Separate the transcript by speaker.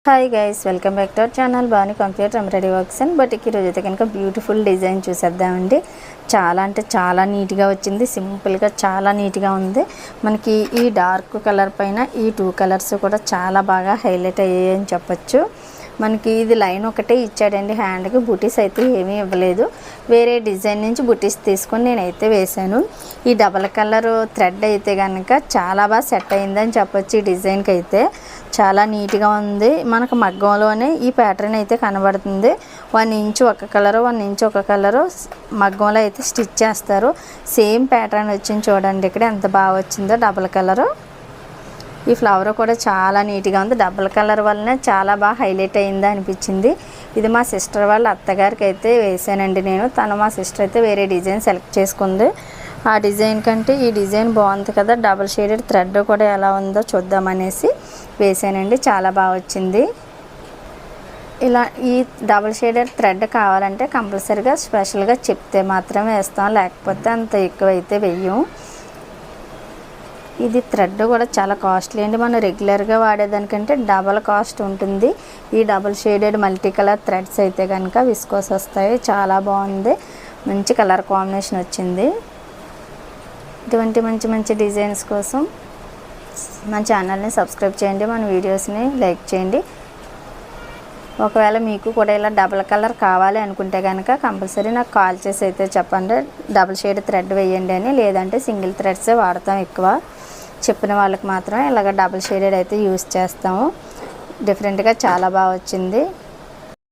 Speaker 1: Hi guys, welcome back to our channel Bhavani computer embroidery works and but ఈరోజు అయితే కనుక beautiful design చూసేద్దామండి. చాలా అంటే చాలా నీట్గా వచ్చింది. సింపుల్గా చాలా నీట్గా ఉంది. మనకి ఈ డార్క్ కలర్ పైన ఈ 2 కలర్స్ కూడా చాలా బాగా హైలైట్ అయ్యాయని చెప్పొచ్చు. మనకి ఇది లైన్ ఒకటే ఇచ్చాడండి. హ్యాండ్కి బుటీస్ అయితే ఏమీ ఇవ్వలేదు. వేరే డిజైన్ నుంచి బుటీస్ తీసుకొని నేనైతే వేశాను. ఈ డబల్ కలర్ థ్రెడ్ అయితే కనుక చాలా బాగా సెట్ అయిందని చెప్పొచ్చు. ఈ డిజైన్కి అయితే చాలా నీట్గా ఉంది. మనకు మగ్గంలోనే ఈ ప్యాటర్న్ అయితే కనబడుతుంది. 1 ఇంచ్ ఒక కలరు, 1 ఇంచ్ ఒక కలరు మగ్గంలో అయితే స్టిచ్ చేస్తారు. సేమ్ ప్యాటర్న్ వచ్చింది చూడండి. ఇక్కడ ఎంత బాగా వచ్చిందో డబల్ కలరు. ఈ ఫ్లవర్ కూడా చాలా నీట్గా ఉంది. డబుల్ కలర్ వల్లనే చాలా బాగా హైలైట్ అయింది అనిపించింది. ఇది మా సిస్టర్ వాళ్ళ అత్తగారికి అయితే వేసానండి నేను. మా సిస్టర్ అయితే వేరే డిజైన్ సెలెక్ట్ చేసుకుంది. ఆ డిజైన్ కంటే ఈ డిజైన్ బాగుంది కదా, డబుల్ షేడెడ్ థ్రెడ్ కూడా ఎలా ఉందో చూద్దామనేసి వేసానండి. చాలా బాగా వచ్చింది. ఇలా ఈ డబుల్ షేడెడ్ థ్రెడ్ కావాలంటే కంపల్సరీగా స్పెషల్గా చెప్తే మాత్రమే వేస్తాం, లేకపోతే అంత ఎక్కువైతే వెయ్యం. ఇది థ్రెడ్ కూడా చాలా కాస్ట్లీ అండి. మనం రెగ్యులర్గా వాడేదానికంటే డబల్ కాస్ట్ ఉంటుంది. ఈ double shaded multi colour threads అయితే కనుక విస్కోస్ వస్తాయి. చాలా బాగుంది. మంచి కలర్ కాంబినేషన్ వచ్చింది. ఇటువంటి మంచి మంచి డిజైన్స్ కోసం మన ఛానల్ని సబ్స్క్రైబ్ చేయండి. మన వీడియోస్ని లైక్ చేయండి. ఒకవేళ మీకు కూడా ఇలా డబల్ కలర్ కావాలి అనుకుంటే కనుక కంపల్సరీ నాకు కాల్ చేసి అయితే చెప్పండి, డబుల్ షేడ్ థ్రెడ్ వేయండి అని. లేదంటే సింగిల్ థ్రెడ్సే వాడతాం ఎక్కువ. చెప్పిన వాళ్ళకి మాత్రమే ఇలాగ డబుల్ షేడెడ్ అయితే యూస్ చేస్తాము. డిఫరెంట్గా చాలా బాగా వచ్చింది.